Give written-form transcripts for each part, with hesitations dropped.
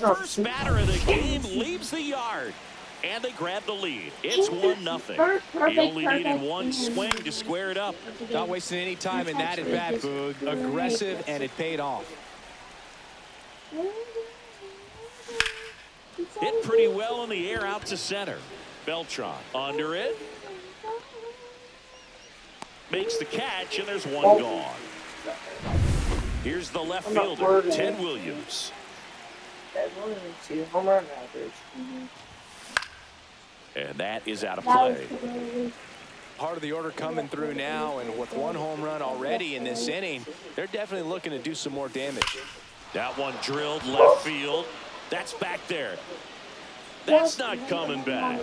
First batter of the game leaves the yard. And they grab the lead. It's 1-0. He only needed one swing to square it up. Not wasting any time in that at bat, Boog. Aggressive, and it paid off. Hit pretty well in the air out to center. Beltran under it. Makes the catch, and there's one gone. Here's the left fielder, Ted Williams. Home run average. And that is out of play. Part of the order coming through now, and with one home run already in this inning, they're definitely looking to do some more damage. That one drilled left field. That's back there. That's not coming back.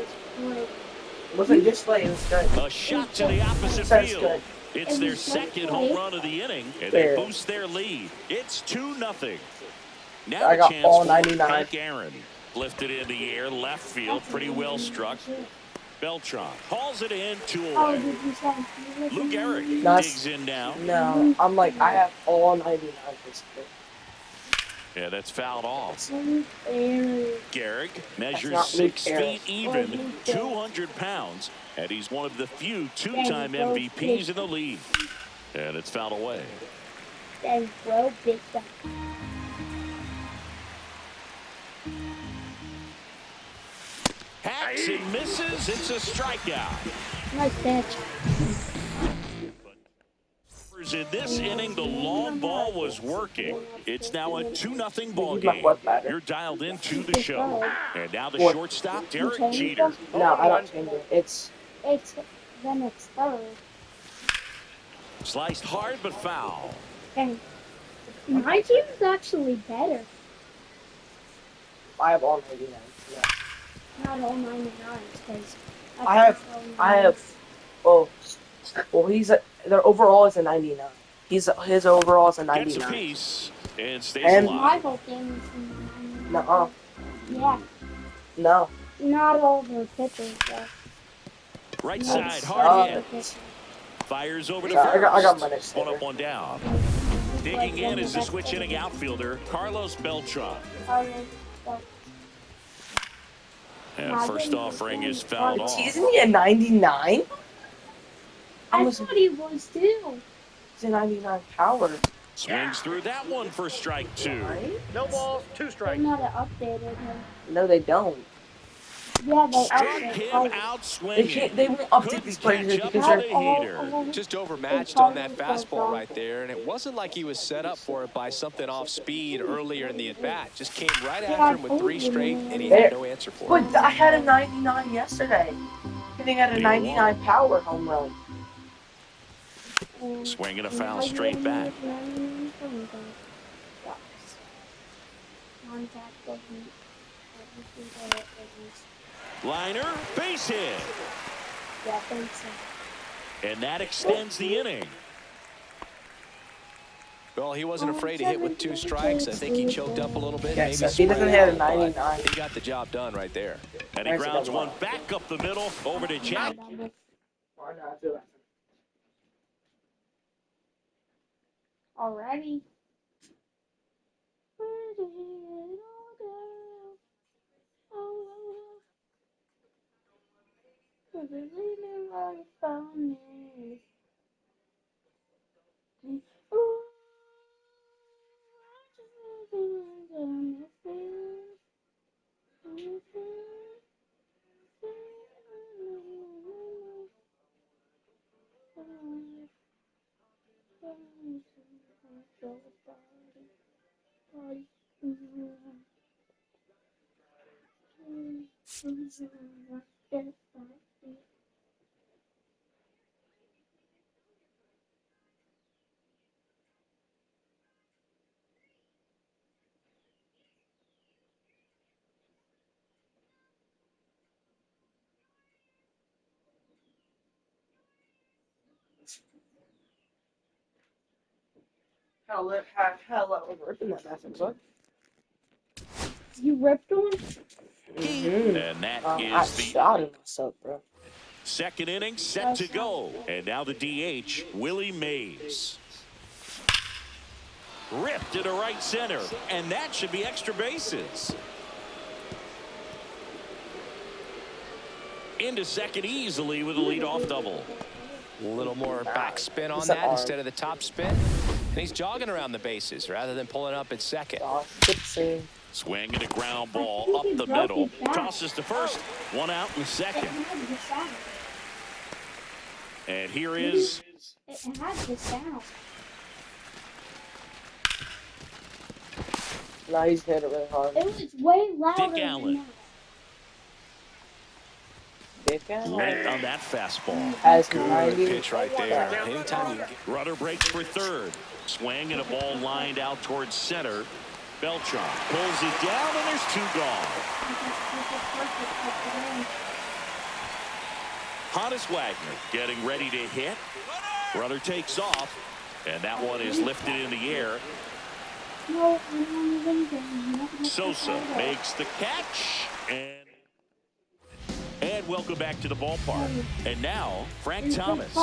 Wasn't this way, it was good. A shot to the opposite field. It's their second home run of the inning, and they boost their lead. It's 2-0. Now I a got chance all for 99. Hank Aaron. Lifted in the air, left field, pretty well struck. Beltran hauls it in, 2 away. Luke Gehrig digs in now. No, I'm like, I have all 99 basically. Yeah, that's fouled off. Gehrig measures 6 feet even, 200 pounds, and he's one of the few two-time MVPs in the league. And it's fouled away. Hacks and misses. It's a strikeout. Nice catch. In this inning, the long ball was working. It's now a 2-0 ball game. You're dialed into the show. And now the shortstop, Derek Jeter. No, I don't change it. It's then it's third. Sliced hard but foul. And my team is actually better. I have all 99. Yeah. Not all 99 because I have. Well, their overall is a 99. His overall is a 99. Gets a piece and stays And alive. my whole team is 99. Nuh-uh. Yeah. No. Not all the pitchers though. Right side, hard hit. Fires over to first. I got my next One hitter. up, one down. Digging in is the switch inning outfielder, Carlos Beltran. And first offering is fouled off. Isn't he a 99? I thought he was too. He's a 99 power. Swings through that one for strike 2. Right? No balls, 2 They strikes. might have updated him. No, they don't. Yeah, they Struck updated him him. out swinging. They won't update Couldn't these players catch up because to they're the heater. Just overmatched on that fastball right there, and it wasn't like he was set up for it by something off speed earlier in the at-bat. Just came right after him with 3 straight, and he had no answer for it. But I had a 99 yesterday. Hitting at a 99 power home run. Swinging a foul straight back. Liner, base hit. Yeah, I think so. And that extends the inning. Well, he wasn't afraid to hit with 2 strikes. I think he choked up a little bit. Yes, maybe he doesn't spread hit a out, but 99. He got the job done right there. And he grounds one back up the middle over to Jack. Already. Hell, ripping that bathroom, son. You ripped one? And that I is the shot him myself, bro. second inning set to go. And now the DH, Willie Mays. Ripped into right center, and that should be extra bases. Into second easily with a leadoff double. A little more backspin on that instead of the top spin. And he's jogging around the bases rather than pulling up at second. Swing and a ground ball up the middle. Tosses to first. One out in second. And here is... It had the sound. No, he's hit it really hard. It was way louder Dick Allen. than Length on that fastball. Has Good 90. pitch right there. Anytime you Runner breaks for third. Swing and a ball lined out towards center. Beltran pulls it down, and there's two gone. Honus Wagner getting ready to hit. Runner takes off, and that one is lifted in the air. No, I don't even think. Sosa makes the catch, and welcome back to the ballpark. And now, Frank Thomas.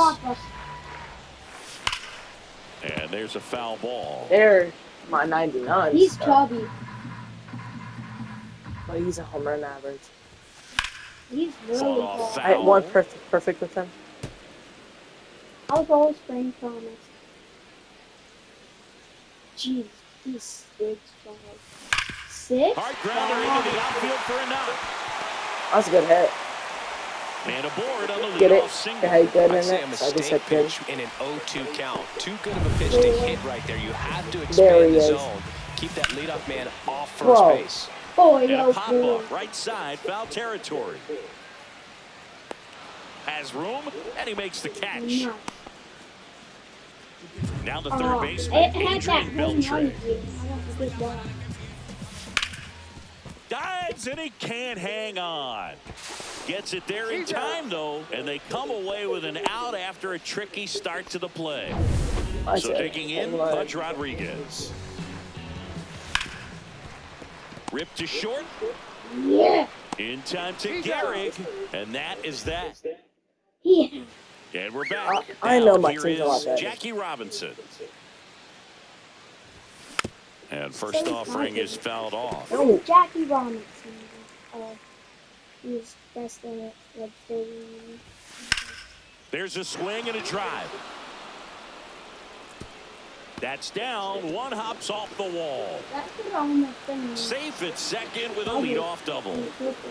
And there's a foul ball. There's my 99. He's chubby. Oh, he's a home run average. He's really Fought off tall. I had foul. one perfect with him. I was always Frank Thomas. Jeez, he's 6'5". 6? Hard grounder into the outfield for a knock. That was a good hit. And aboard on the Get it? leadoff single. Yeah, he good I'd in say a it. So I just mistake said good. pitch in an 0-2 count. Too good of a pitch to hit right there. You have to There expand he the is. zone. Keep that leadoff man off first Whoa. base. Boy, And a yo, pop-up right side, foul territory. Has room, and he makes the catch. Nice. Now the third baseman, It had that Adrian home Beltre. run. I don't know. Dives, and he can't hang on. Gets it there in time, though, and they come away with an out after a tricky start to the play. So digging in, Pudge Rodriguez. Ripped to short. Yeah. In time to Gehrig, and that is that. Yeah. And we're back. I know Now, my here team's a lot is better. Jackie Robinson. And first offering is fouled off. No. Jackie Robinson. He's best in it. Like, There's a swing and a drive. That's down. One hops off the wall. that's the only thing. Safe at second with a leadoff double.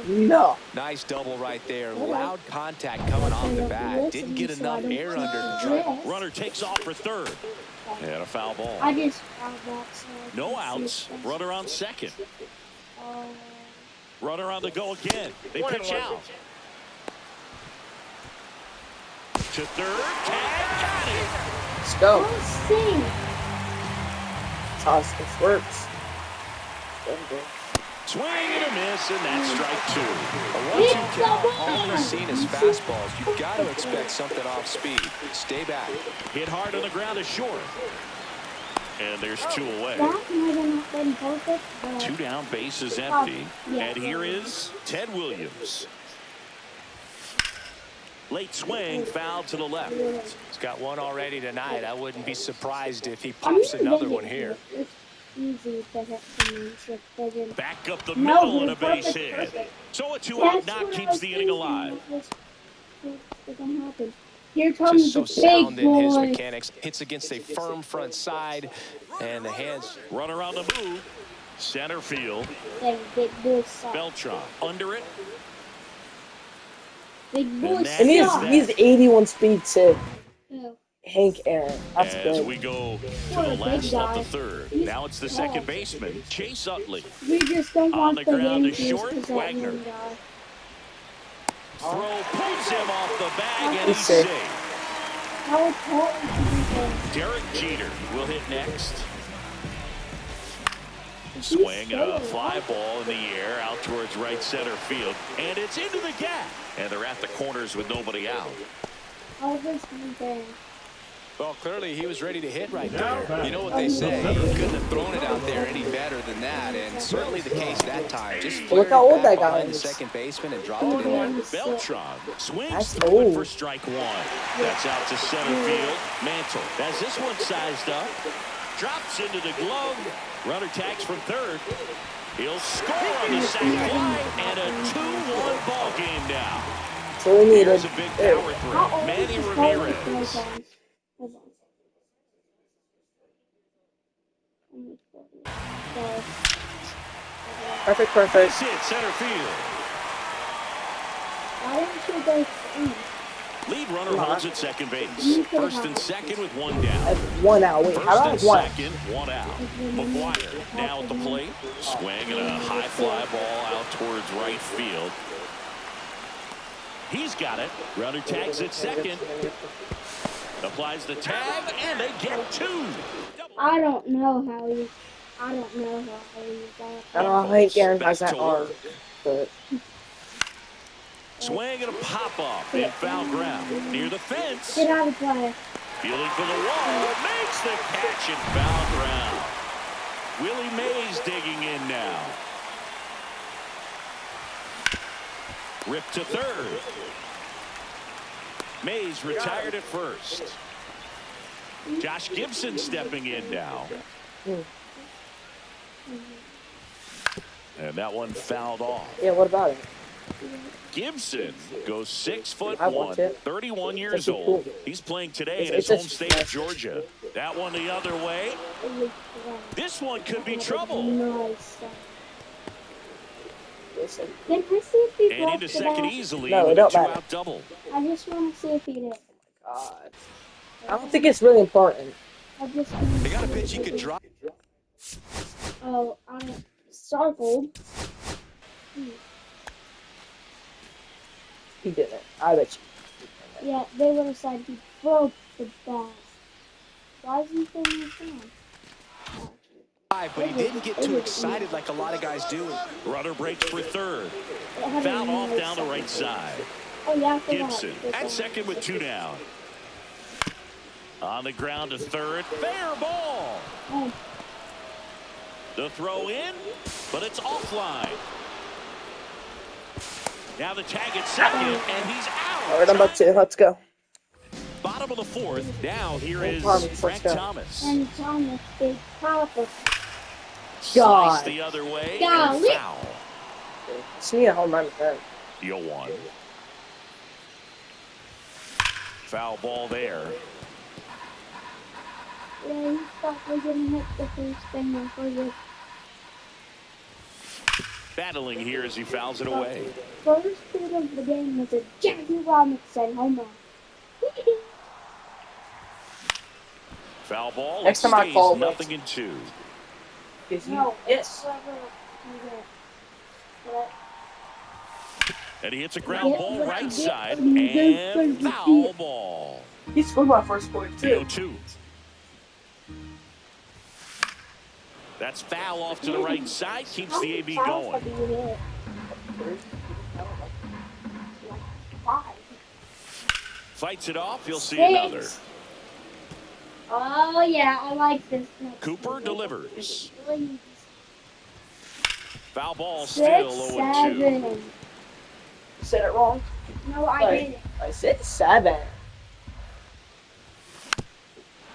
No. Nice double right there. Loud contact coming off the bat. Didn't get enough air under the drum. Runner takes off for third. And a foul ball. I just found that. So No outs. Runner on second. Runner on the go again. They pitch out. To third. Tag. Got it. Let's go. Let's see. That's how this works. Swing and a miss, and that's strike two. A 1-2 count, all you're seeing is fastballs. You've got to expect something off speed. Stay back. Hit hard on the ground is short. And there's two away. That might have not been perfect, but Two down, base is empty. Yeah. And here is Ted Williams. Late swing, foul to the left. He's got one already tonight. I wouldn't be surprised if he I'm pops gonna another get one it. here. It's easy to hit someone, so it doesn't- Back up the No, middle and a but base it's hit. perfect. So a two-out That's knock what I keeps was the inning thinking. alive. It doesn't happen. Here comes Just so the big sound in his boy. mechanics. Hits against a firm front side, and the hands. Runner on the move. Center field. Dang, big boy sucks. Beltran under it. Big boy And that And he sucks. has 81 speed too. Yeah. Hank Aaron. That's As good. we go to What a the big last of guy. the third. He's Now it's the tall. second baseman, Chase Utley. We just don't On want the the ground is Yankees short, because that Wagner. one guy. Throw pulls him off the bag, and He's he's safe. safe. How tall is he? Derek Jeter will hit next. He's Swing and a so fly low. ball in the air out towards right center field. And it's into the gap. And they're at the corners with nobody out. How is this thing? Well, clearly he was ready to hit right there. You know what they say, he couldn't have thrown it out there any better than that, and certainly the case that time. Just Look how old flared it that back guy behind the is. second baseman and dropped it in there. Beltran swings That's through it old. for strike one. That's out to center field. Mantle has this one sized up. Drops into the glove. Runner tags from third. He'll score on the sac fly, and a 2-1 ball game now. So we need Here's a big power throw. Manny Ramirez. Perfect. This hit center field. Why don't you go in? Lead runner holds at second base. First and second with one down. That's 1 out. Wait, how do I First have and 1? second, 1 out. McGuire now at the plate. Swing and a high fly ball out towards right field. He's got it. Runner tags at second. Applies the tag, and they get 2. I don't know how he got. I don't know how Aaron has that arm, but swing and a pop up in foul ground near the fence. Get out of play. Fielding for the wall, makes the catch in foul ground. Willie Mays digging in now. Rip to third. Mays retired at first. Josh Gibson stepping in now. And that one fouled off. yeah, what about it? Gibson goes 6'1", 31 years old. He's playing today in his It's home state of Georgia. That one the other way. This one could be trouble. Nice. Listen. Can I see if he And broke into the second bat? easily No, it with a don't matter. 2-out double. I just want to see if he did. God. I don't think it's really important. I just They got a pitch he could drop. Oh, I'm startled. He didn't. I bet you. Yeah, they would have said he broke the bat. Why isn't he down? But he didn't get too excited like a lot of guys do. Runner breaks for third. Foul off down the right side. Oh, yeah, I forgot. Gibson at second with 2 down. On the ground to third. Fair ball. Oh, The throw in, but it's offline. Now the tag at second, and he's out. All right, I'm about to. Let's go. Bottom of the fourth. Now here is Thomas, let's Frank go. Thomas. and Thomas, big papa. Slice the other way. And Golly. foul. Just need a home run with that. Deal 1. Foul ball there. Yeah, he's probably going to hit the first thing for you. Battling here as he fouls it away. First hit of the game was a Jackie Robinson home run. Foul ball. Next It time I stays call, nothing in 2. No, Yes. And he hits a ground Yeah, ball but right you side get- and foul ball. He scored my first point, too. 2. That's foul off to the right side. Keeps the AB going. Fights it off. You'll see another. Oh yeah, I like this. Cooper delivers. Foul ball 6, still 0-2. 7. You said it wrong. No, I didn't. I said 7.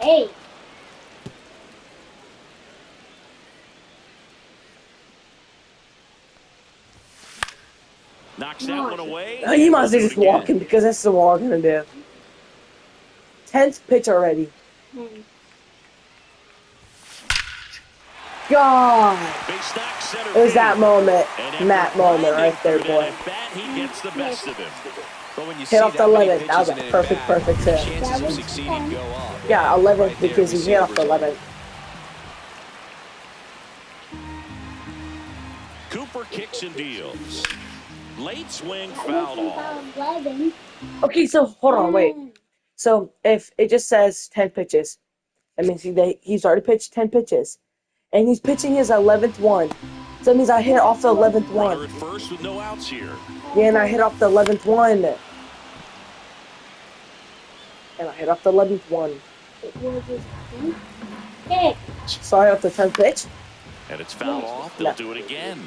8. Knocks that one away. Oh, you might as well Do it just again. walk him because that's the what I'm going to do. 10th pitch already. 10. God. Base knock center It was that field. moment. And after That moment grinding right there, through that boy. at bat, he gets the best of him. But when you Hit off the that many 11th. That was a pitches in perfect, at bat, perfect your hit. chances of succeeding go up. Yeah, 11th Right there, because we he see hit the off the result. 11th. Cooper kicks and deals. Late swing fouled off. 11. Okay, so hold on, wait. So if it just says 10 pitches, that means he's already pitched 10 pitches. And he's pitching his 11th one. So that means I hit off the 11th Runner one. at first with no outs here. Yeah, and I hit off the 11th one. And I hit off the 11th one. It was his 10th pitch. So I hit off the 10th pitch. And it's fouled off. They'll do it again.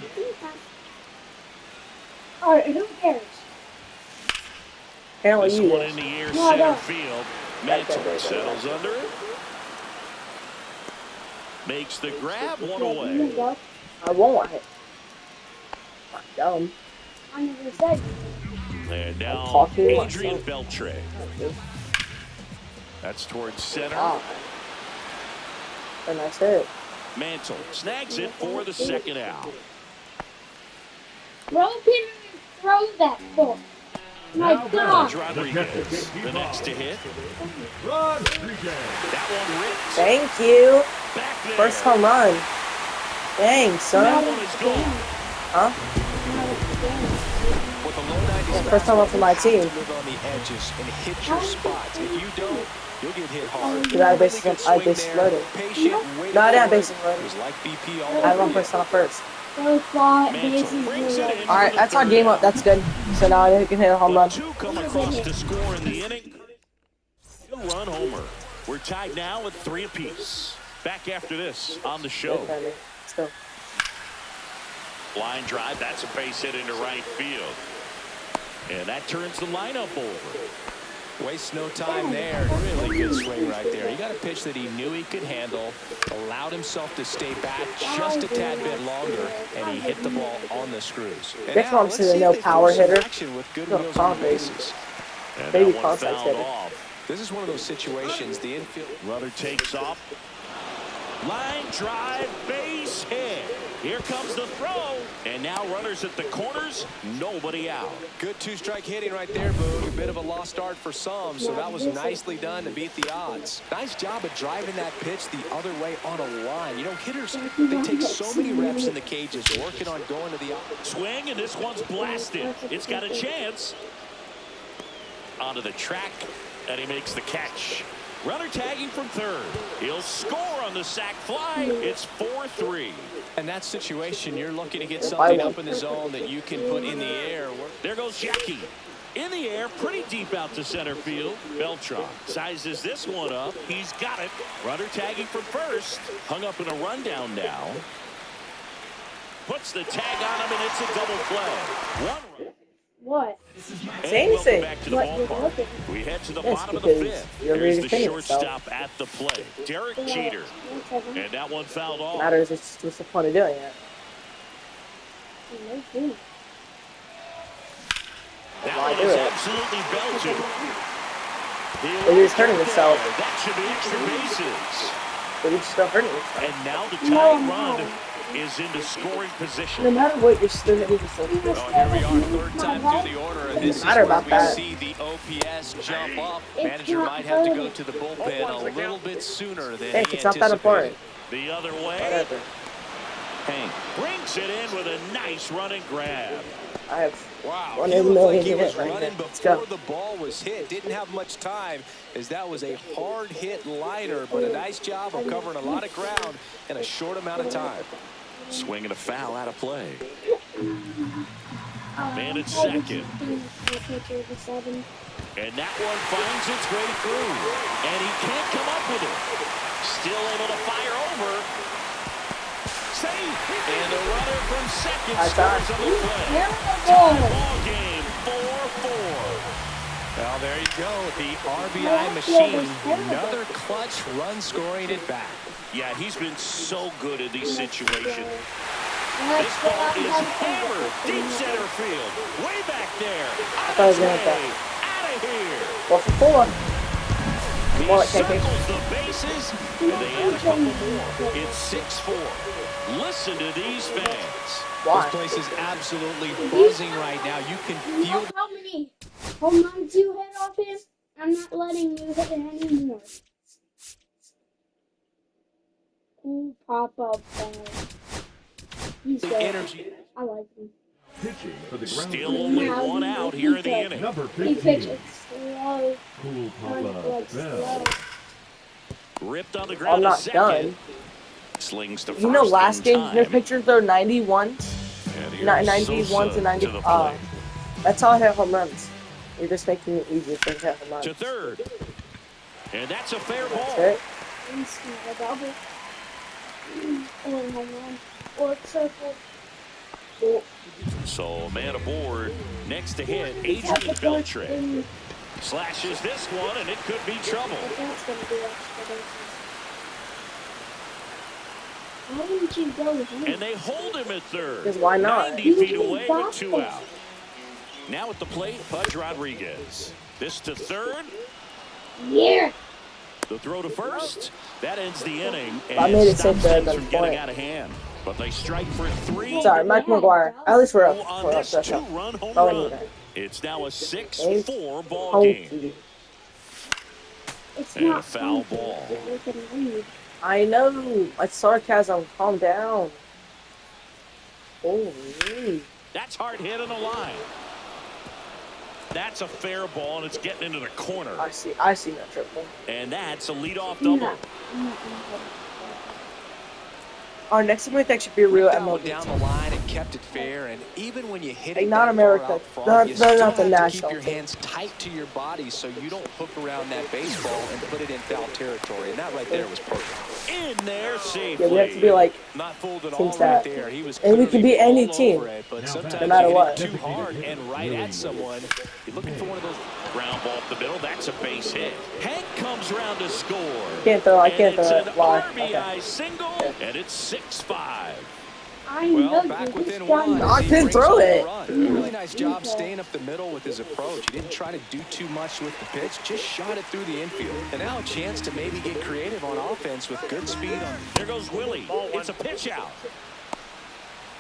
Alright, who cares? Apparently This you one did. in the air, No, I center don't. field. Mantle settles under it. Makes the grab, one away. I won't. I'm dumb. I never said. And now talking to Adrian myself. Beltre. That's towards center. Ah. And that's it. Mantle snags it for the second out. Bro, Peter, throw that ball. My God. Rodriguez, the next to hit. That one ripped. Thank you. Back there. First home run. Dang, That son. one is gone. Huh? With a low 90s First time up for my fastball, you team. have to live on the edges and hit your spots. If you don't, you'll get hit hard. Because I basically loaded. Patient, No, I didn't basically load It was it. like BP all I have over one you. person on first. Those ball Mantle bases brings were it like. in. Alright, that's our game up. That's good. So now I can hit a home The run. two come across to score in the inning. Two-run homer. We're tied now at 3 apiece. Back after this on the show. Let's go. Line drive, that's a base hit into right field. And that turns the lineup over. Wastes no time there. Really good swing right there. He got a pitch that he knew he could handle, allowed himself to stay back just a tad bit longer, and he hit the ball on the screws. And Next now, one, let's see the see no if they power force some hitter. action with good No wheels on the power. bases. And Baby that one contact fouled hitter. off. This is one of those situations, the infield. Runner takes off. Line drive, base hit. Here comes the throw. And now runners at the corners, nobody out. Good two-strike hitting right there, Boog. A bit of a lost start for some, so that was nicely done to beat the odds. Nice job of driving that pitch the other way on a line. You know, hitters, they take so many reps in the cages, working on going to the Swing, and this one's blasted. It's got a chance. Onto the track, and he makes the catch. Runner tagging from third. He'll score on the sac fly. It's 4-3. In that situation, you're looking to get something up in the zone that you can put in the air. There goes Jackie. In the air, pretty deep out to center field. Beltran sizes this one up. He's got it. Runner tagging from first. Hung up in a rundown now. Puts the tag on him, and it's a double play. One run. What? Say And welcome anything. back to the What ballpark. you're We head to the Yes, bottom of the because fifth. you're Here's really the defending yourself. shortstop at the plate. Derek Jeter. And that one fouled off. Matters is what's the point of doing it. That Why one do is it? absolutely belted. But you're just hurting yourself. That should be extra bases. But you're still hurting yourself. And now the tying run is into scoring position. No matter what, you're still hurting yourself. Oh, here we are, third time through the order, and this is Matter where about we that. see the OPS jump up. Manager might have to go to the bullpen a little bit sooner than Hey, he it's not that important. anticipated. The other way. Whatever. Hank brings it in with a nice running grab. I have Wow, one he in a looked like million he was hit right running now. Let's before go. the ball was hit. Didn't have much time, as that was a hard hit liner, but a nice job of covering a lot of ground in a short amount of time. Swing and a foul out of play. Man at second. And that one finds its way through. And he can't come up with it. Still able to fire over. Safe. And the runner from second scores on the play. Ball game, 4-4. Well, there you go. The RBI machine. Another clutch run scoring it back. Yeah, he's been so good in these situations. This ball is hammered. Deep center field. Way back there. thought I was gonna hit that. Out of here. 4 for 4. He More like KK. circles the bases, and they add a couple more. It's 6-4. Listen to these fans. Why? This place is absolutely buzzing right now. You can You feel know how many home runs you hit off him? I'm not letting you hit it anymore. Cool pop-up ball. He's the good. energy. I like him. Pitching for the ground. Still only one out here in the inning. Number He 15. pitches slow. Cool Kind of Papa like Bell. slow. Ripped on the I'm ground to not second. done. Slings to first You know, last in game, their time. pictures are 91, And here's 91 Sosa to 90. the plate. That's how I hit home runs. You're just making it easier for hit home runs. To third. And that's a fair That's ball. it. He's a double. Or a home run. Or a circle. Cool. So man aboard. Next to hit, Adrian Beltre. Slashes this one, and it could be trouble. That's going to be extra. Why didn't you go with him? And they hold him at third. Because why not? 90 feet away with 2 out. Now at the plate, Pudge Rodriguez. This to third. Yeah. The throw to first. That ends the inning I made and it safe stops there, things but from point. getting out of hand. But they strike for 3. Sorry, Mike McGuire. At least we're up. On We're up. this That's up. two-run home Oh, I run. need that. It's now a 6-4 ball game. It's And a not foul fun. ball. We can lead. I know. My sarcasm. Calm down. Holy. That's hard hit on the line. That's a fair ball, and it's getting into the corner. I see that triple. And that's a leadoff double. Our next segment should be a real That one MLB down team. the line and kept it fair, and even when you hit it Not that America. far out front, They're you still not the have to national keep your team. hands tight to your body so you don't hook around that baseball and put it in foul territory. And that right there was perfect. In there safely. Yeah, we have to be like Not fooled at all Teams right that- there. He was and we can clearly be any all team, over it, but sometimes no matter you what. hit it too hard and right at someone. You're looking for one of those. Ground ball up the middle. That's a base hit. Hank comes around to score. Can't throw. I can't And throw it's it. an Why? RBI Okay. single, and it's 6-5. I know Well, back you within just one. done I as he can brings throw home it. a run. Really nice job staying up the middle with his approach. He didn't try to do too much with the pitch, just shot it through the infield. And now a chance to maybe get creative on offense with good speed on. There goes Willie. It's a pitch out.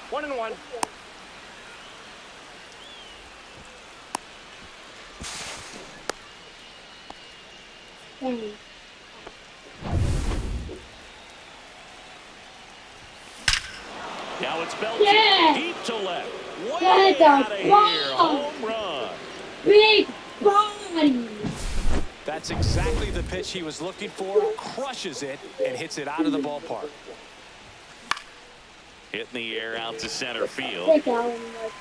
1-1. Dang. Now it's Belcher. Yeah. Deep to left. Way That's a out of here. ball. Home run. Big body. That's exactly the pitch he was looking for. Crushes it and hits it out of the ballpark. Hitting the air out to center field. Thick Allen like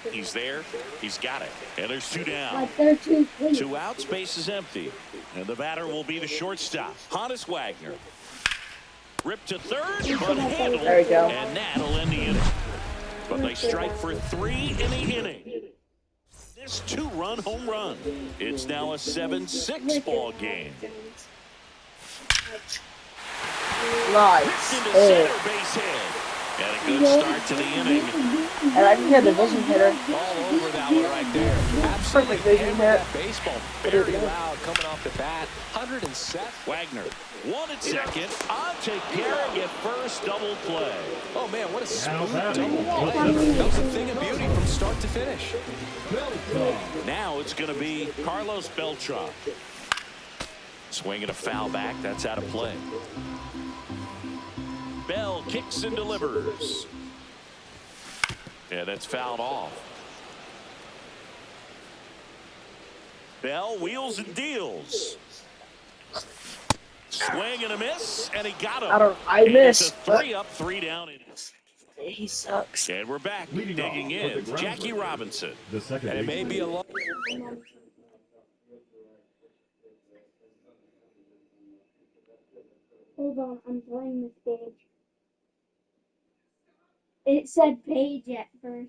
2000. He's there. He's got it. And there's 2 down. Like they're too clean. 2 out. Space is empty. And the batter will be the shortstop, Hannes Wagner. Ripped to third, but handled. There we go. And that'll end the inning. But they strike for 3 in the inning. This 2-run home run. It's now a 7-6 ball game. Nice. Into Hey. center base hit. And a good start to the inning. And I can hear the vision hitter. All over that one right there. Absolutely Perfect vision hammered hit. that baseball. Very loud coming off the bat. 107. Wagner, 1 at second. On to Garrett at first, double play. Oh, man, what a smooth double play. That was a thing of beauty from start to finish. Now it's going to be Carlos Beltran. Swinging a foul back. That's out of play. Bell kicks and delivers. Yeah, that's fouled off. Bell wheels and deals. Swing and a miss, and he got him. I And missed. It's a 3 up, 3 down. He sucks. And we're back. Digging in. Jackie Robinson. The second And it may be a long. Hold on, I'm playing this page. It said page at first.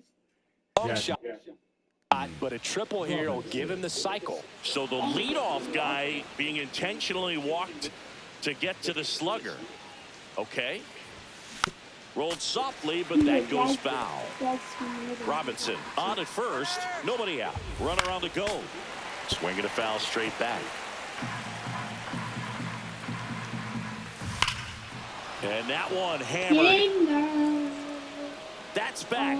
Long shot, but a triple here will give him the cycle. So the leadoff guy being intentionally walked to get to the slugger. Okay. Rolled softly, but that goes foul. Robinson on at first. Nobody out. Runner on the go. Swinging a foul straight back. And that one hammered. That's back.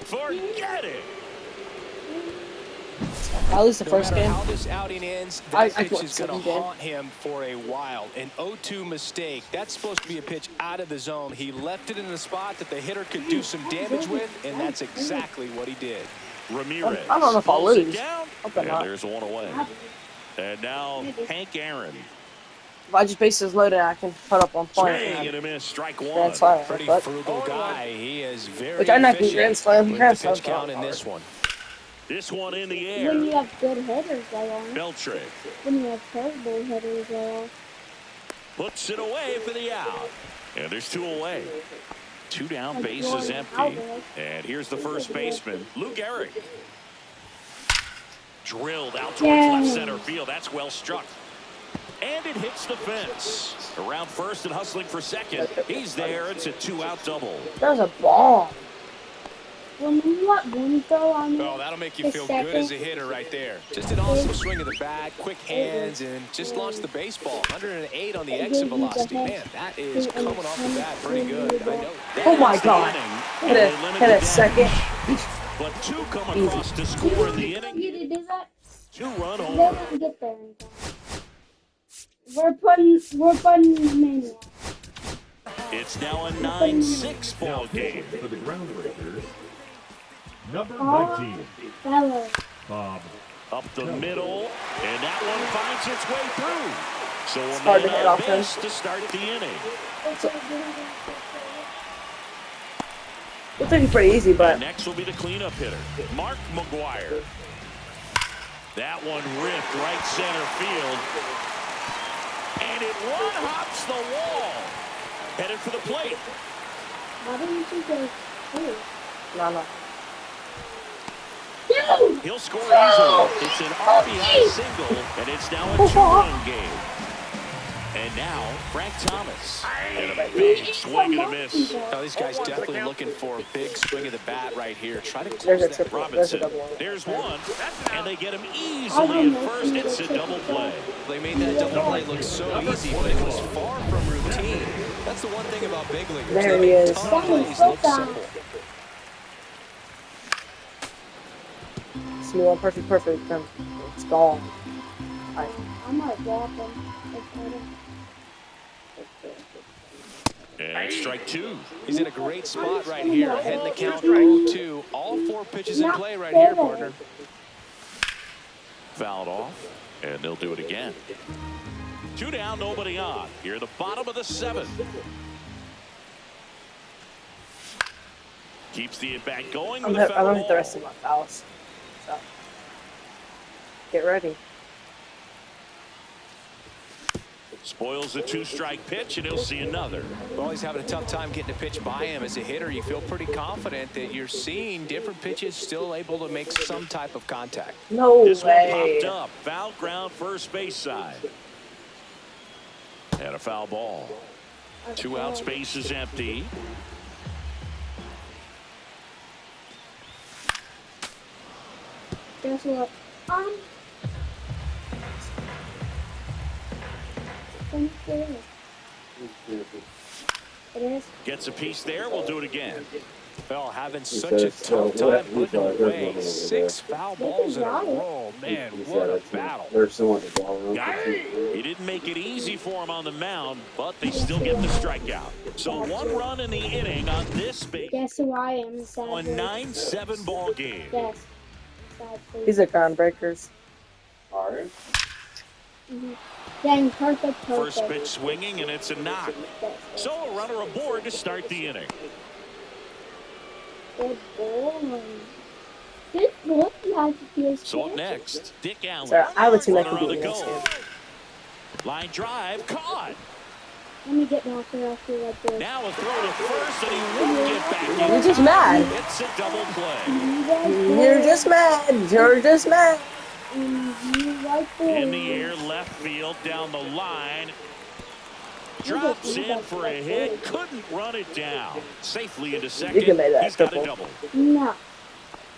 Forget it. At least the first No matter game. how this outing ends, I that pitch watched is going to 7 games. haunt him for a while. An 0-2 mistake. That's supposed to be a pitch out of the zone. He left it in a spot that the hitter could do some damage with, and that's exactly what he did. Ramirez. I don't know if I'll pulls it lose. down, Hope and not. there's 1 away. And now Hank Aaron. If I just bases loaded, I can put up 1 point. Swing and a miss. Strike 1. That's fine. Pretty But, frugal guy. He is very which I'm not being efficient Grand Slam. with Grand the pitch Slam's count in not this one. This one in the When you air. have good hitters, they are. Beltre When you have terrible hitters, they are. puts it away for the out. And there's 2 away. 2 down, base is empty. And here's the first baseman, Lou Gehrig. Drilled out towards left center field. That's well struck. And it hits the fence. Around first and hustling for second. He's there. It's a 2-out double. There's a ball. Remember what one throw on Oh, that'll make you feel good as a hitter right there. Just an awesome swing of the bat, quick hands, and just launched the baseball. 108 on the exit velocity. Man, that is coming off the bat pretty good. I know. Oh my God. Hit a second. But two come across to score in the inning. You to do that? 2-run They homer. didn't get there in time. We're putting Mania. It's now a 9-6 ball game. For the groundbreakers, number Oh, 19, Feller. Bob. Up the middle, and that one finds its way through. So a hard to man hit on off him. base to start the inning. Looks like it's pretty easy, but And next will be the cleanup hitter, Mark McGuire. That one ripped right center field. And it one-hops the wall. Headed for the plate. Why didn't you go through? no. Dude! He'll score easily. It's an RBI single, and it's now a 2-run game. And now, Frank Thomas. And a big swing and a miss. Oh, these guys definitely looking for a big swing of the bat right here. Try to There's a close that. triple. There's a Robinson, double one. there's one, and they get him easily at first. It's a double play. They made that double play look so easy, but it was far from routine. That's the one thing about big leaguers. There They he make is. ton of plays look simple. Smooth on perfect. It's gone. I might walk him. And strike two. He's in a great spot right here, heading the count 0-2. All 4 pitches in play right here, partner. Fouled off, and they'll do it again. 2 down, nobody on. Here, the bottom of the 7th. Keeps the at-bat going. I'm with a foul gonna hit the ball. rest of my fouls. So get ready. Spoils the 2-strike pitch, and he'll see another. Well, he's having a tough time getting a pitch by him. As a hitter, you feel pretty confident that you're seeing different pitches still able to make some type of contact. No This way. one popped up. Foul ground, first base side. And a foul ball. 2 out, space is empty. Guess what? It is. Gets a piece there. We'll do it again. Well, having such a tough time putting it away. 6 foul balls in a row. Man, what a battle. Got it. He didn't make it easy for him on the mound, but they still get the strikeout. So 1 run in the inning on this base. Guess who I am? A Sad 9-7 ball game. Yes. Sad face. These are groundbreakers. Dang, perfect. First pitch swinging, and it's a knock. So a runner aboard to start the inning. Good boy. Good boy. So up next, Dick Allen. So I would seem like Runner to on be the in this go. game. Line drive, caught. Let me get back there after like this. Now a throw to first, and he won't get back in. You're just mad. It's a double play. You're just mad. You're just mad. You right there. In the air, left field, down the line. Drops in for a hit. Couldn't run it down. Safely into second. You can make that He's got a triple. double. No.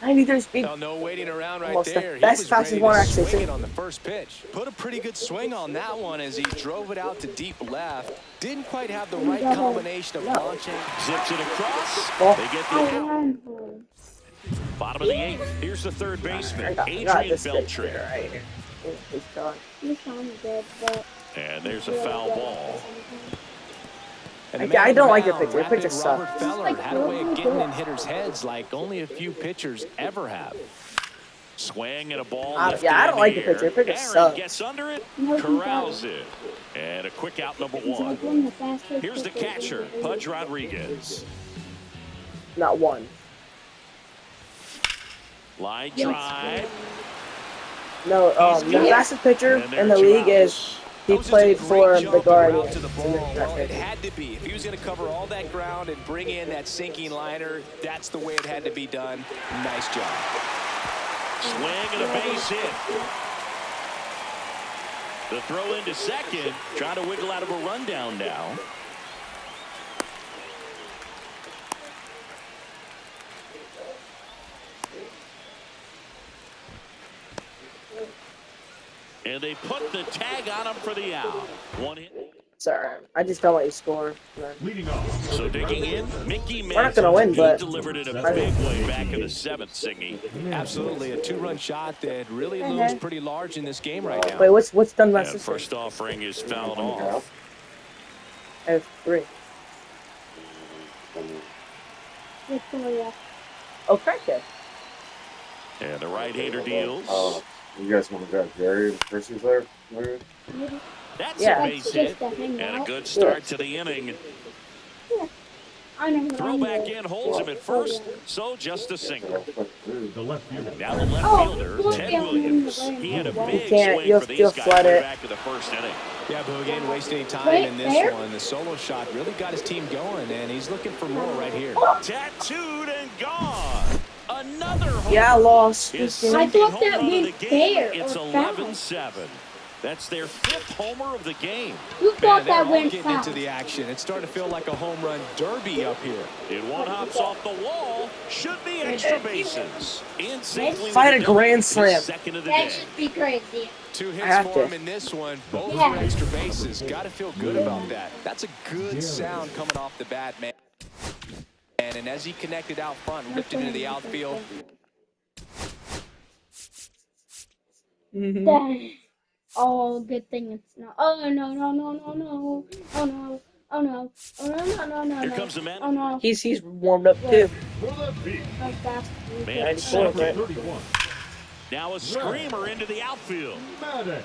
93 speed. Well, no waiting around right Almost the there. He best was fastest ready one to actually swing seen. it on the first pitch. Put a pretty good swing on that one as he drove it out to deep left. Didn't quite have the right combination of launching. Zips it across. Oh. They get I the out. ran for him. Bottom of the 8th. Here's the third I baseman, got Adrian this Beltre. right here. He's gone. You sound good, but And there's a foul ball. And the I man on don't the like your mound, pitcher. Your rapid pitcher sucks. Robert Feller had a way of getting in hitters' heads like only a few pitchers ever have. Swing and a ball. Yeah, I don't like the pitcher. pitcher. Your pitcher Aaron sucks. gets under it, No, he corrals it. And a quick out, number he's like 1. one of the fastest Here's the pitchers catcher, in the league. Pudge Rodriguez. Not one. Line Yes. drive. No, the fastest pitcher And in the there's league your is he That was just a played great for jump the and Guardians. route to the ball. Well, it had to be. If he was going to cover all that ground and bring in that sinking liner, that's the way it had to be done. Nice job. Swing and a base hit. The throw into second, trying to wiggle out of a rundown now. And they put the tag on him for the out. One hit. Sorry, I just don't want you to score. Leading off. So digging in, Mickey We're not gonna win, Mantle. but He delivered it a big way back in the seventh, Singy. Absolutely, a two-run shot that really looms pretty large in this game right now. wait, what's done last And first offering is fouled off. I have 3. Victoria. Oh, crack it. And the right-hander deals. You guys want to grab Jerry versus there? Maybe? That's Yeah. a base That's hit just a hangout. and a good start to the inning. I know who Throw I'm back with. in, holds him at first, so just a single. The left fielder. Now the left Oh, fielder, look Ted at Williams. him. He had a You big can't- swing you'll- for these you'll guys flood way it. back in the first inning. Yeah, Boo, again, wasting any time Right in this there. one. The solo shot really got his team going, and he's looking for more right here. Tattooed and gone. Another home. Yeah, I lost. His this game. I second thought home that run of the went game. fair It's or foul. 11-7. That's their 5th homer of the game. You Man, thought they're that all went getting foul. into the action. It's starting to feel like a home run derby up here. And one hops off the wall. Should be extra bases. In sync with Fight the a double, grand his slam. second of the That day. should be crazy. 2 I hits have for to. him in this one. Both Yeah. were extra bases. Got to feel good about that. That's a good sound coming off the bat, man. And as he connected out front, ripped it into the outfield. Dang. Oh, good thing it's not. Oh, no, no, no, no, no. Oh, no. Oh, no. Oh, no, no, no, no, Here no. comes the man. Oh, no. He's warmed up too. For the beat. How fast. Man at 94, second. right? 31. Now a screamer into the outfield. Maddox.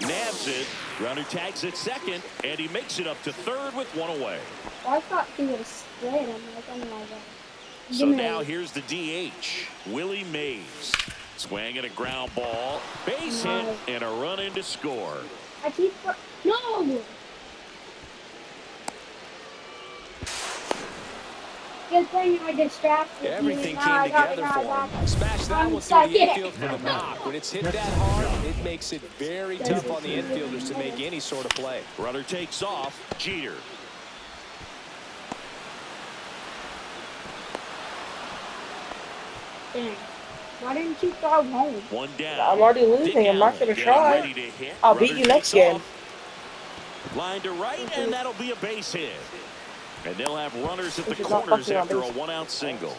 Nabs it. Runner tags at second, and he makes it up to third with one away. I thought he would have split. I'm like, oh, my God. So now here's the DH, Willie Mays. Swing and a ground ball. Base hit and a run in to score. I keep. No! Good thing I distracted you. Everything Now came I got together it, for I him. got it. Smash that I'm one through the sorry. infield for the knock. When it's hit that hard, it makes it very tough on the infielders to make any sort of play. Runner takes off. Jeter. Dang. Why didn't you throw home? One down. I'm already losing. I'm not gonna Getting try. ready to hit. I'll beat Runner you next takes game. off. Line to right, and that'll be a base hit. And they'll have runners at the Which is not corners fucking on after a base. one-out single.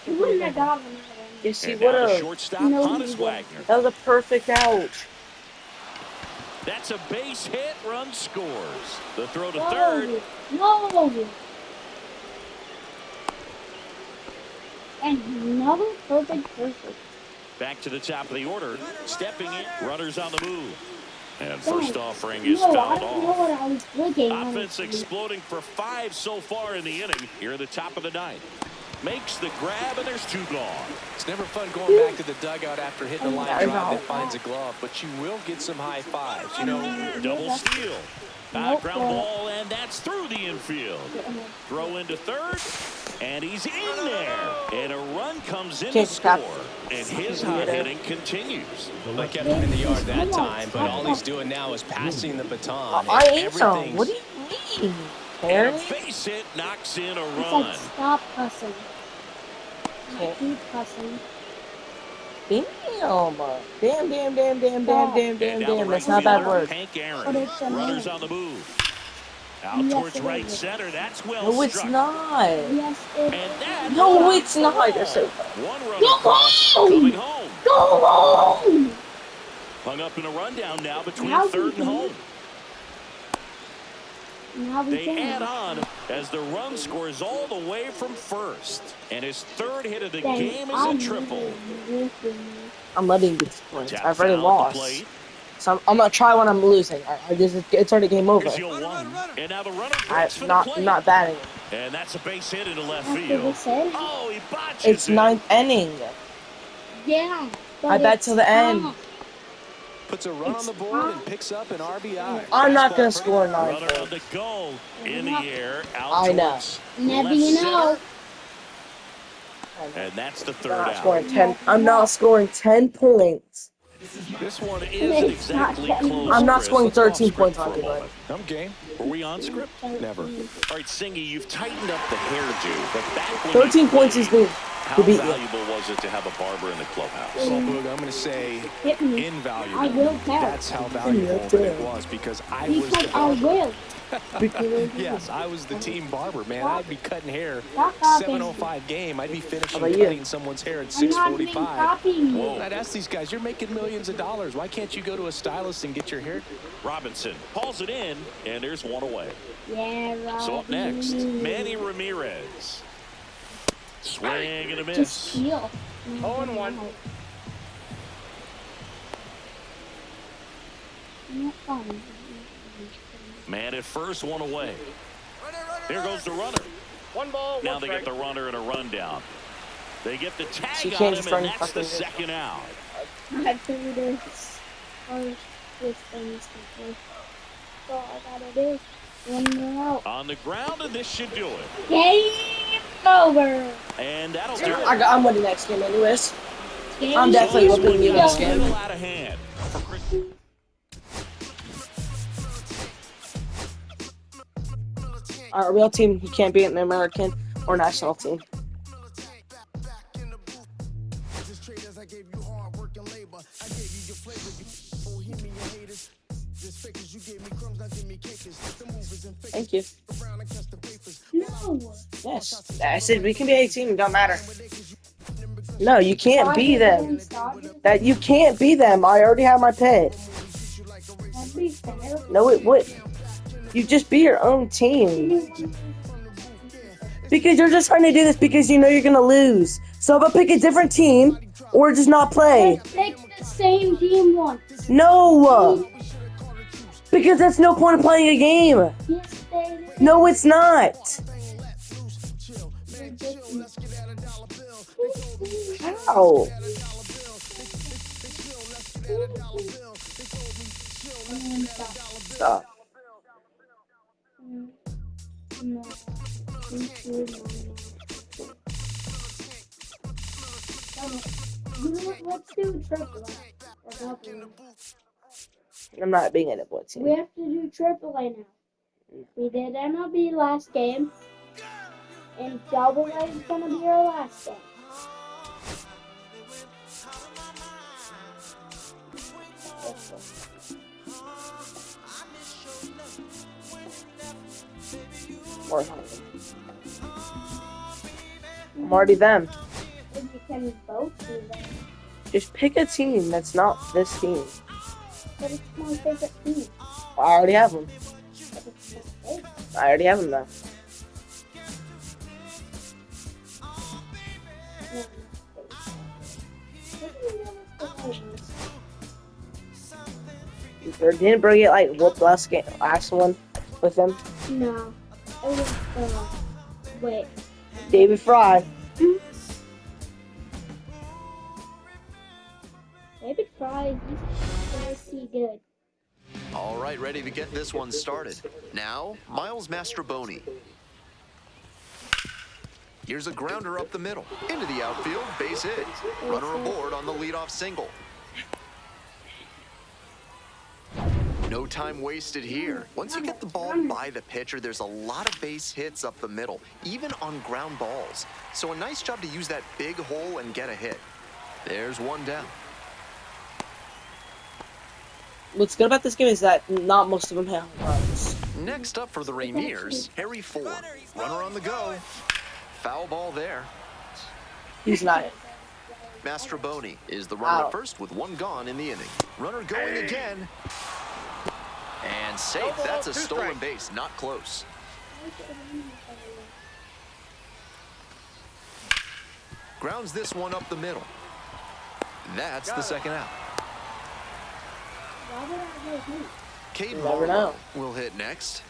You wouldn't have got him. Yes, he And would now the have. shortstop, No, he Honus wouldn't. Wagner. That was a perfect out. That's a base hit. Run scores. The throw to No! third. No! And another perfect. Back to the top of the order. Stepping in. Runners on the move. And first Dang. offering is No, I fouled don't know off. what I was thinking. Offense exploding for 5 so far in the inning. Here at the top of the ninth. Makes the grab, and there's 2 gone. It's never fun going back to the dugout after hitting a line I drive know. that finds a glove, but you will get some high fives. You know, Double steal. Nope. Ground ball, and that's through the infield. Throw into third, and he's in there. And a run comes in to Can't score. stop. And his hot hitting continues. they kept him in the yard that time, but all he's doing now is passing the baton. I and ain't some. everything's- What do you mean? And Apparently? a base hit knocks in a He run. said, stop cussing. Okay. Keep cussing. Damn. Damn. And now the That's right not a bad fielder, word. Hank But Aaron. it's a Runners no. on the move. Out Yes, towards it right is. center. That's well No, it's struck. not. Yes, it And that No, is it's off not. the wall. You're so- One run Go across, home! coming home. Go home! Hung up in a rundown now between Now we third and can- home. Now we They can. add on as the run scores all the way from first. And his third hit of the Dang, game is I'm a triple. I'm letting you get this point. Tap I've already foul at the lost. plate. So I'm gonna try when I'm losing. It's already game over. Here's your one. And now the runner breaks for the I'm plate. not batting. And that's a base hit into left After field. this hit? Oh, he botches It's it. ninth inning. Yeah. I bet till the end. not. Puts a run on the board and picks up an RBI. I'm not gonna Fastball score 9 Runner on the goal in the air. Out I know. towards Never left you know. center. And that's the third I'm not out. scoring 10. I'm not scoring 10 points This one isn't exactly close. I'm not Chris. scoring Let's go off 13 script points for on a you, bud. moment. I'm game. Were we on script? Never. All right, Singy, you've tightened up the hairdo, but back when 13 you points is played, me how to beat you. valuable was it to have a barber in the clubhouse? Well, Boog, I'm going to say Hit me. invaluable. I will tell. That's how valuable that it was because I was Because the I barber. will. Yes, I was the team barber, man. I'd be cutting hair Stop copying. 7:05 game. I'd be finishing How about you? cutting someone's hair at I'm not even 6:45. copying you. Whoa. I'd ask these guys, you're making millions of dollars. Why can't you go to a stylist and get your hair? Robinson hauls it in, and there's one away. Yeah, right. So up next, Manny Ramirez. Swing and a miss. Just steal. 0-1. Not fun. Man at first, one away. Here goes the runner. 1 ball, 1 Now they strike. get the runner and a rundown. They get the tag She on can't him, just run and that's the fucking good. second out. I do this. First, this thing's complete. So I gotta do 1 more out. On the ground, and this should do it. Game over. And that'll do it. I'm winning next game anyways. Game I'm definitely over. looking at you Got next a game. little out of hand. For Chris. Our real team, you can't be an American or national team. Thank you. No. Yes. I said we can be a team, it don't matter. No, you can't be them. That you can't be them. I already have my pet. That'd be fair. No, it wouldn't. You just be your own team. Because you're just trying to do this because you know you're gonna lose. So I'm gonna pick a different team or just not play. Let's pick the same team once. No! Because that's no point in playing a game. Yes, they No, it's not. How? Stop. No. You know what? Let's do triple A. Or double A. I'm not being in a boy We team. have to do triple A now. We did MLB last game. And double A is gonna be our last game. Or I'm already them. And we can both do that. Just pick a team that's not this team. But it's my favorite team. I already have them. But it's my favorite. I already have them though. Or didn't bring it like whoop last game, last one with them. No. It was wait. David Fry. David Fry, he's pretty good. All right, ready to get this one started. Now, Miles Mastroboni. Here's a grounder up the middle. Into the outfield, base hit. Runner aboard on the leadoff single. No time wasted here. Once you get the ball by the pitcher, there's a lot of base hits up the middle, even on ground balls. So a nice job to use that big hole and get a hit. There's one down. What's good about this game is that not most of them have runs. Next up for the Rainiers, Harry Ford. Runner on the go. Foul ball there. He's not. Mastroboni is the runner Wow. at first with one gone in the inning. Runner going again. And safe. No ball, That's a 2 stolen strikes. base, not close. Grounds this one up the middle. That's the second out. Why would I hit me? Cade You never Marlowe know. will hit next.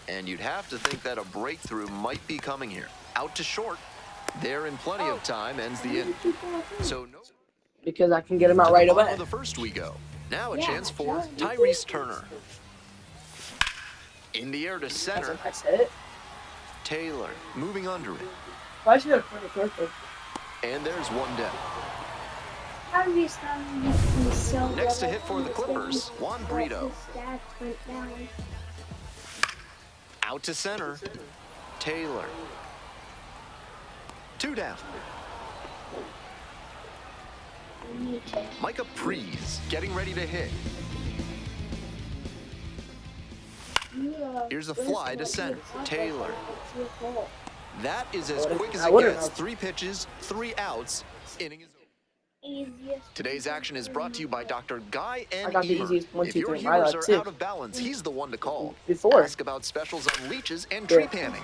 And you'd have to think that a breakthrough might be coming here. Out to short. There in plenty of time ends the inning. So no. Because I can get him out right Bottom away. of the first we go. Now a Yeah, chance for sure. Tyrese Turner. In the air to That's a center. nice hit. Taylor moving under it. Why should have put it perfect? And there's one down. Harvey's having to sell Next to hit for the Clippers, Juan Brito. Stats went down. Out to center, Taylor. 2 down. Micah Prees getting ready to hit. Here's a fly to center, Taylor. That is as quick as it gets. 3 pitches, 3 outs. Inning is over. Today's action is brought to you by Dr. Guy N. I got the Emer. easiest 1, If 2, your 3 in my humors life are too. out of balance, he's the one to call. Before. Ask about specials on leeches and tree panning.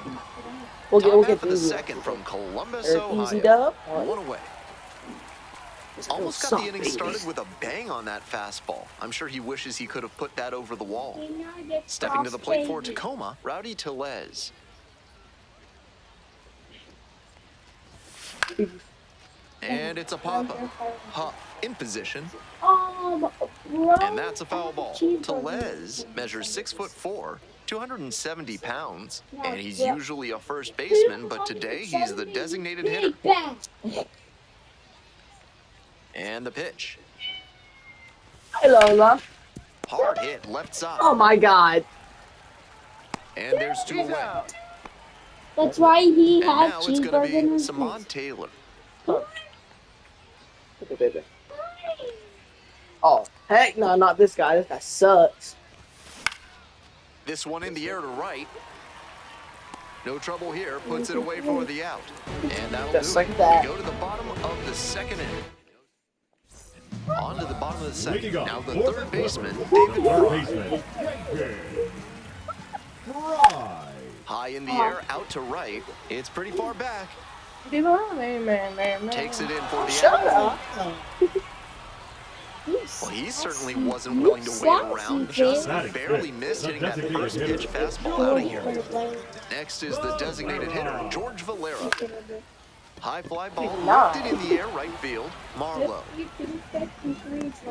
We'll Top get half of the the easy second from Columbus, Easy Ohio. dub. 1 away. Almost got the inning started with a bang on that fastball. I'm sure he wishes he could have put that over the wall. Stepping to the plate for Tacoma, Rowdy Tellez. And it's a pop-up. Huff in position. Bro. And that's a foul ball. Tellez measures 6'4", 270 pounds, and he's usually a first baseman, but today he's the designated hitter. And the pitch. Hi, Lola. Hard hit left side. Oh my God. And there's 2 away. That's why he And had now it's going to cheeseburger be and Samon Taylor. Okay, baby. Oh, heck no, not this guy. This guy sucks. This one in the air to right. No trouble here. Puts it away for the out. And that'll Just do like it. that. We go to the bottom of the second inning. On to the bottom of the second. Leading off Now the for third the baseman, Clippers, David third Fry. baseman, David Fry. High in the air, out to right. It's pretty far back. Man. Takes it in for the Shut out. up. Well, he certainly wasn't willing to wait around. Just barely missed hitting that first pitch fastball out of here. Next is the designated hitter, George Valera. High fly ball lifted in the air, right field, Marlowe.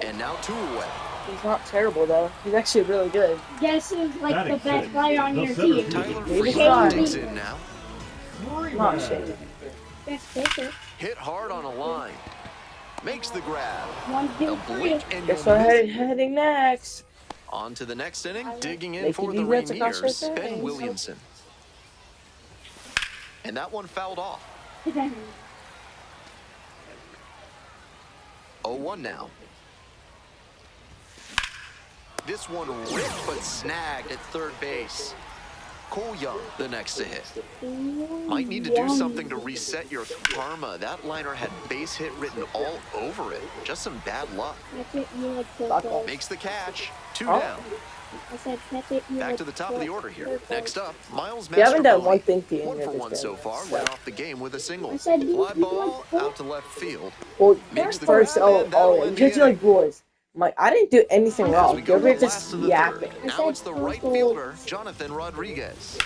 And now 2 away. He's not terrible though. He's actually really good. Guess who's like Batting the best sixth, player on the your center team? field. Tyler David Freeman Fry. digs in now. Not shady. Best pitcher. Hit hard on a line. Makes the grab. 1, 2, A 3. blink and Guess you'll we're miss it. heading next. On to the next inning, digging in Making for the defense across Rainiers, their Ben face. Williamson. And that one fouled off. 0-1 now. This one ripped but snagged at third base. Cole Young, the next to hit. Might need to do something to reset your karma. That liner had base hit written all over it. Just some bad luck. That's it, you like purple. Makes the catch. 2 Oh. down. I said, that's it, you Back like to the top of the order here. purple. Next up, Miles You haven't done Mastrobuoni. one thing to you. 1 for 1 so far. Led off the game with a single. I said, you Fly like ball purple. out to left field. Well, Makes the first, grab, and that'll end the judging like inning. boys. I'm like, I didn't do anything As wrong. we go You're to the just last of the yapping. third. Now it's the right fielder, Jonathan Rodriguez.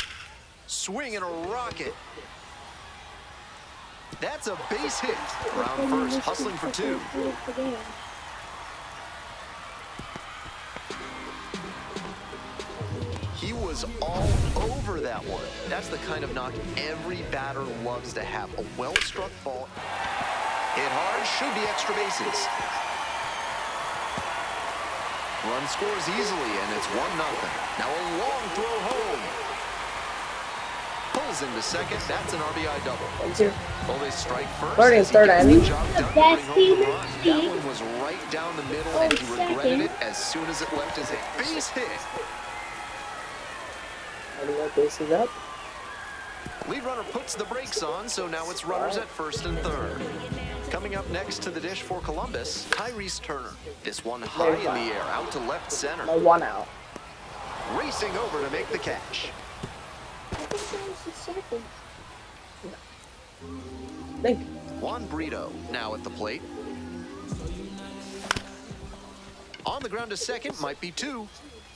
Swing and a rocket. That's a base hit. Around first, hustling for 2. He was all over that one. That's the kind of knock every batter loves to have. A well-struck ball. Hit hard, should be extra bases. Run scores easily, and it's 1-0. Now a long throw home. Pulls into second. That's an RBI double. Well, they strike first. Third as he third gets the inning. job done to Best bring home the team run. in That the one was right down the middle, Oh, and he regretted second. it as soon as it left his base hit. Bases up. Lead runner puts the brakes on, so now it's runners at first and third. Coming up next to the dish for Columbus, Tyrese Turner. This one high in the air, out to left center. My 1 out. Racing over to make the catch. Thank you. Juan Brito now at the plate. On the ground to second, might be 2.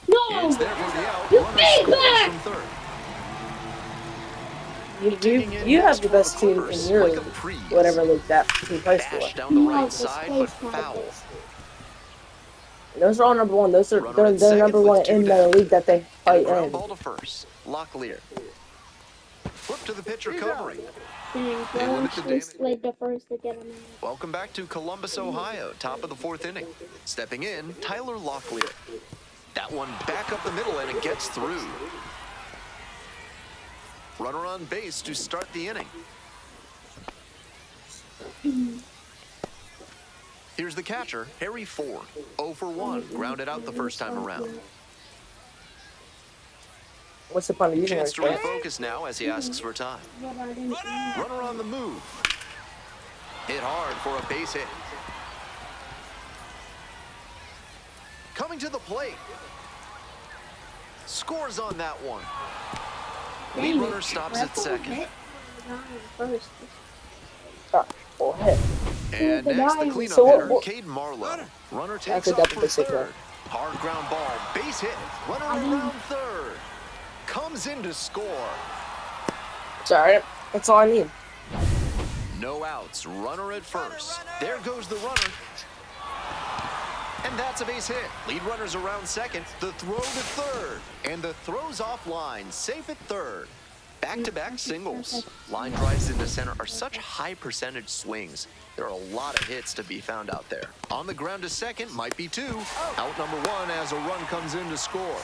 No! It's there for the out. You Runner made scores that! from third. You have the best team in your whatever league that team plays for. Dash down the right No, side, the but space foul. categories. Those are all number 1. Those are Runner at they're number second with 1 in 2 the down. league that they And fight a ground in. ball to first. Locklear. Flip up to the pitch recovery. Dang, They limit the we damage. slid the first to get him in. Welcome back to Columbus, Ohio, top of the 4th inning. Stepping in, Tyler Locklear. That one back up the middle, and it gets through. Runner on base to start the inning. Here's the catcher, Harry Ford. 0 for 1, grounded out the first time around. What's the point of using Chance it? to refocus now as he asks for time. But I didn't Runner on the move. Hit hard for a base hit. Coming to the plate. Scores on that one. Lead runner stops at second. First. Oh, hit. And next, the cleanup So hitter, what- Cade Marlowe. Runner That's takes a off double for mistake, third. Hard ground ball, base hit. Runner around third. Comes in to score. It's alright. That's all I need. No outs, runner at first. There goes the runner. And that's a base hit. Lead runner's around second. The throw to third. And the throw's offline, safe at third. Back-to-back singles. Line drives into center are such high percentage swings. There are a lot of hits to be found out there. On the ground to second, might be two. Out number one as a run comes in to score.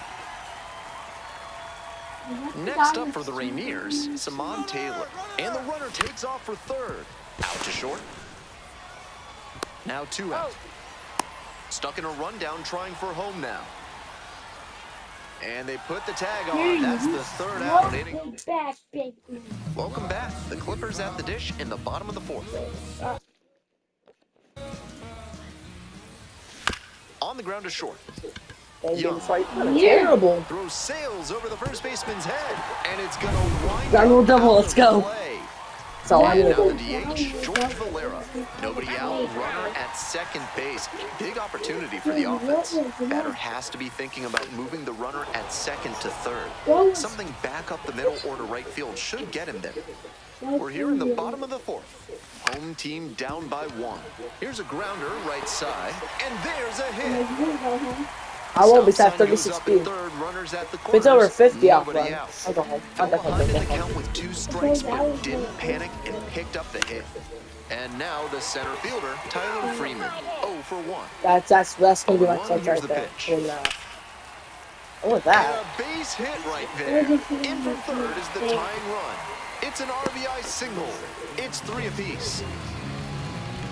Next up for the Rainiers, Simon Taylor. And the runner takes off for third. Out to short. Now 2 out. Stuck in a rundown trying for home now. And they put the tag on. That's the third out inning. Back, big man. Welcome back. The Clippers at the dish in the bottom of the 4th. On the ground to short. Young Terrible. throws sails over the first baseman's head. And it's going to wind Ground up double, out let's of go. play. That's all I And need. now the DH, George Valera. Nobody out, runner at second base. Big opportunity for the offense. Batter has to be thinking about moving the runner at second to third. Something back up the middle or to right field should get him there. We're here in the bottom of the 4th. Home team down by 1. Here's a grounder right side, and there's a hit. I won't be Stop at sign goes 36 up at speed. third, runners at the If it's over corners, 50, I'll nobody run. out. I'll go home. I'll Fell behind definitely in the go home. count with 2 strikes, but didn't panic and picked up the hit. And now the center fielder, Tyler Freeman, 0 for 1. That's gonna be my 0-1, clutch here's right the there. pitch. And, what was And that? a base hit right there. In from third is the tying run. It's an RBI single. It's 3 apiece.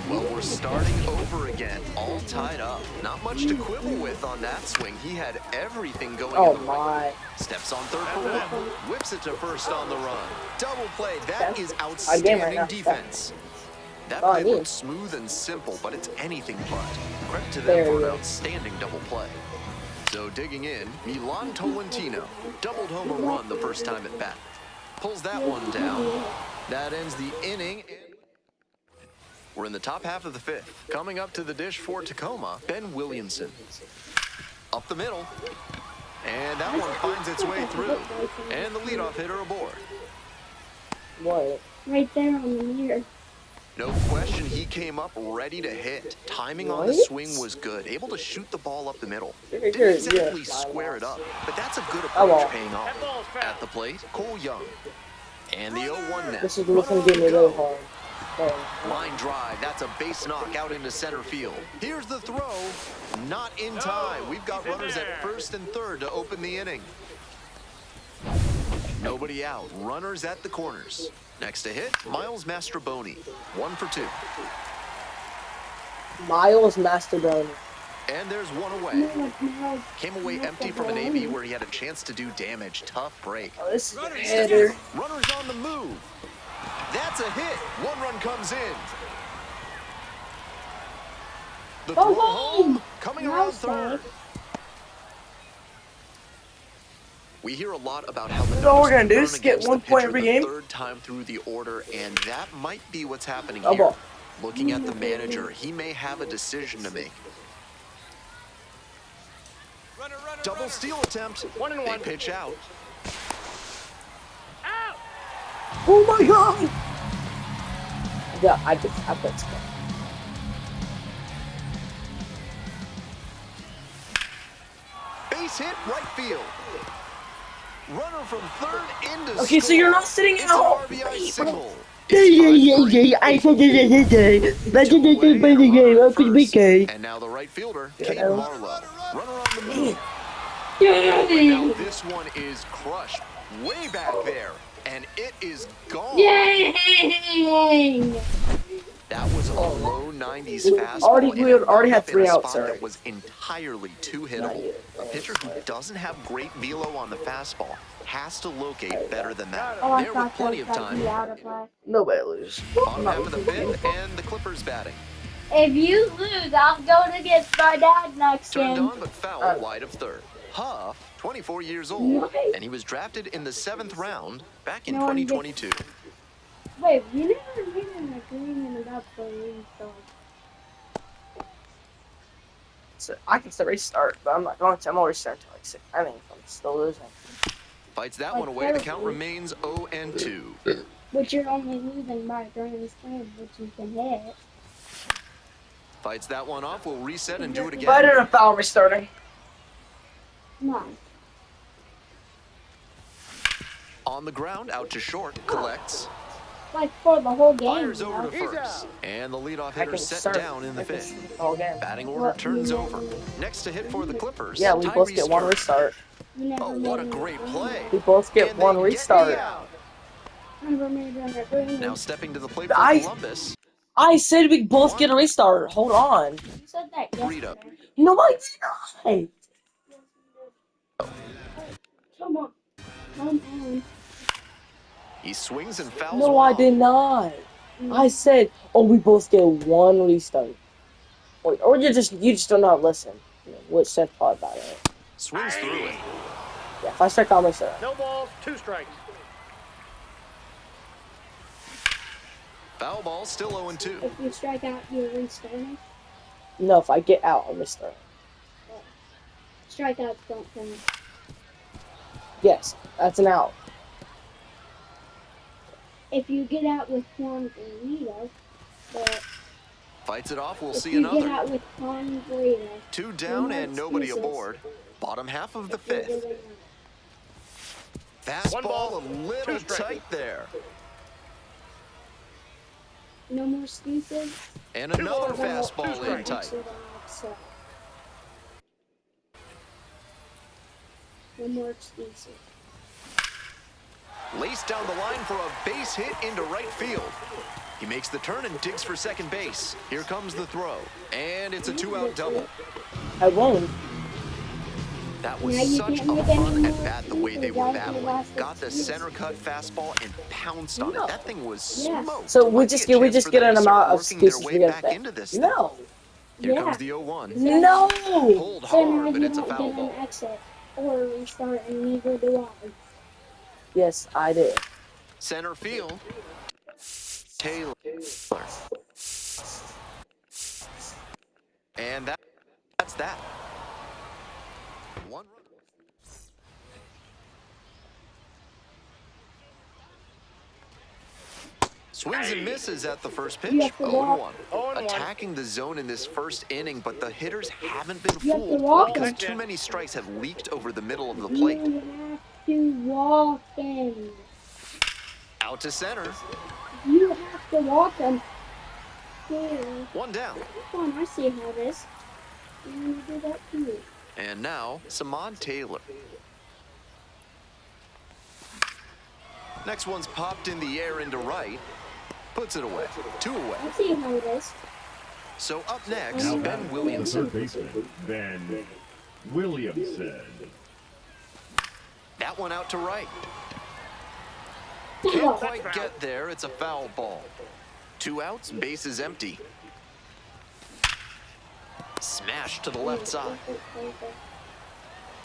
Well, we're starting over again, all tied up. Not much to quibble with on that swing. He had everything going Oh in the right. my. Steps on third for 1. Whips it to first on the run. Double play. That That's is a game right outstanding now. defense. That all I play need. looks smooth and simple, but it's anything but. Credit to There them for he an is. outstanding double play. So digging in, Milan Tolentino doubled home a run the first time at bat. Pulls that one down. That ends the inning. We're in the top half of the 5th. Coming up to the dish for Tacoma, Ben Williamson. Up the middle. And that one finds its way through. And the leadoff hitter aboard. What? Right there on the mirror. No question, he came up ready to hit. Timing on the What? swing was good. Able to shoot the ball up the middle. You're- Didn't you're exactly fine. square it up, but that's a good Oh, approach well. paying off. That ball's foul. At the plate, Cole Young. And the 0-1 now. This is what's gonna get me really hard. Line drive, that's a base knock out into center field. Here's the throw, not in time. We've got runners at first and third to open the inning. Nobody out, runners at the corners. Next to hit, Miles Mastroboni, 1 for 2. Miles Mastodon. And there's one away. Came away empty from an AB where he had a chance to do damage. Tough break. Oh, this is a hitter. Runners on the move. That's a hit. 1 run comes in. The Go throw home. home, coming around Nice third. We hear a lot about how the That's all we're numbers gonna do turn is get against 1 the point pitcher every the game. third time through the order, and that might be what's happening Oh, here. ball. Looking at the manager, he may have a decision to make. Double steal attempt. 1 and 1. They pitch out. Out. Oh my god! Yeah, I put score. Base hit right field. Runner from third into Okay, so you're score. not sitting It's out. an RBI single. Yeah, I said that's Two away and a runner at first. game. And now the right fielder, Yeah, Cade that was- Marlowe. Runner on the move. And now this one is crushed way back there. And it is gone. Yay! That was a low 90s We fastball. already had up in 3 a outs spot already. that was entirely too Not hittable. yet. A pitcher who doesn't have great velo on the fastball has to locate better than that. Oh, I There with thought plenty that of would be time. out of play. Nobody loses. Bottom half of the fifth, and the Clippers batting. If you lose, I'm going against my dad next Turned game. on but foul wide of third. Huff, 24 years old, Nice. and he was drafted in the 7th round back in No one gets- 2022. Wait, we never made an agreement about the restart. So I can still restart, but I'm not going to. I'm already starting to like 6. I think I'm still losing. Fights that Like one away. The count terribly. remains 0-2. But you're only losing by grand slam, which you can hit. Fights that one off. We'll reset and do it But I again. did a foul restarting. No. On the ground, out to short, collects. Like for the whole game. Fires you over know? to first. And the leadoff I hitter can set start. down in the I can fifth. start the whole game. Batting order What, turns you over. never- Next to hit for the Clippers. Yeah, we both Tyrese get one Kirk. restart. You never Oh, made what a an great agreement. play. We both get Can one they get restart. me out? Never made an agreement. Now stepping to the plate for I- Columbus. I said we both get a restart. Hold on. You said that Burrito. yesterday. No, I did not. Come on. Come on. He swings and fouls No, one I off. did not. I said, oh, we both get one restart. Or you just don't know how to listen. You know, what Seth thought about it. Swings through it. Yeah, if I strike out, I'm restart. No balls, 2 strikes. Foul ball, still 0-2. If you strike out, you're restarting. No, if I get out, I'm restart. Strikeouts don't count. Yes, that's an out. If you get out with Juan Burrito, but Fights it off. We'll if see you get another. out with Juan Burrito, 2 down no and nobody excuses. aboard. Bottom half of the you're fifth. really Fastball ball, a little 2 strikes. tight there. no more excuses. And 2 another balls, 2 fastball in strikes. tight. So I'm upset. No more excuses. Laced down the line for a base hit into right field. He makes the turn and digs for second base. Here comes the throw. And it's a 2-out double. I won't. That was Now you such can't a make any fun more at bat the way they excuses were after the battling. last Got the excuse. center cut fastball and pounced on No. it. That thing was Yes. smoked. So we Might be just a get chance for an them to start amount of working their excuses way we get back back. into this thing. No. Here Yeah. comes the 0-1. No. Pulled So now hard, but you it's a don't foul get an ball. exit or a restart, and neither do I. Yes, I did. Center field. Taylor. And that's that. One run. Swings and misses at the first pitch. You have to 0-1. walk. 0-1. Attacking the zone in this first inning, but the hitters haven't been You have to fooled walk because him. too many strikes have leaked over the middle of the You plate. have to walk him. Out to center. You have to walk him. Here. 1 down. Come on, I see how it is. I'm gonna do that too. And now, Samad Taylor. Next one's popped in the air into right. Puts it away. 2 away. I see how it is. So up next, Now Ben batting Williamson. third baseman, Ben Williamson. That one out to right. Oh, Can't quite get there. It's a foul ball. 2 outs, base is empty. Smash to the left side.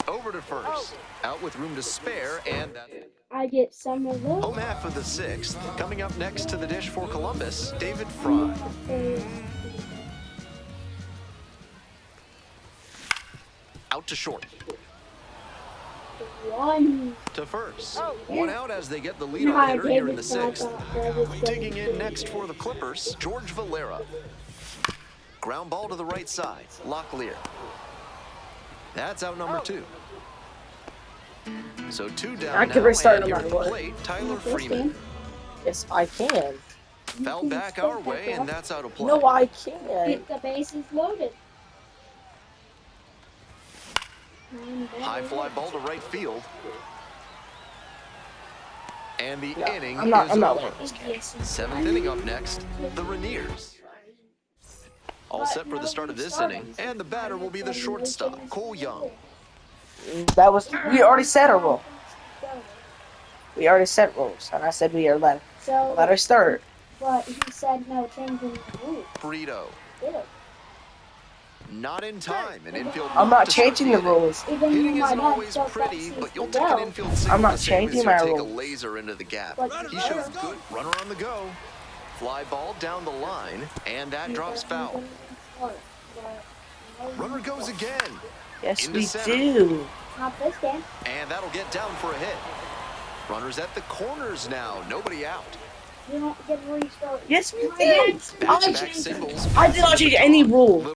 Over to first. Out with room to spare, and that's I get some of those. home half of the 6th. Coming up next to the dish for Columbus, David Fry. Out to short. One. To first. 1 out as they get the You know leadoff how hitter here in David the thought 6th. that was Digging in next for the Clippers, George Valera. Ground ball to the right side, Locklear. That's out number 2. So 2 down I now, could restart and no here matter at the what. plate, Tyler First Freeman. game. Yes, I can. Foul back our way, and that's out of play. No, I can't. Get the bases loaded. High fly ball to right field. And the No, inning I'm not is winning over. this game. 7th inning up next, the Rainiers. All set for the start of this inning, and the batter will be the shortstop, Cole Young. We already set a rule. We already set rules, and I said we are let her start. But he said no changing the rules. Frito. Ew. Not in time, an infield I'm walk not to start changing the inning. rules. Even Hitting my isn't dad always felt that pretty, sees but you'll the take an bell. infield single I'm not the same as changing you'll my take a rules. laser into the gap. But He shows good runner on the go. Fly ball down the line, and that drops foul. Runner goes again. Yes, Into we center. do. Not this game. And that'll get down for a hit. Runners at the corners now, nobody out. You don't get a restart. Yes, we did. Back-to-back singles. I did not change any rule.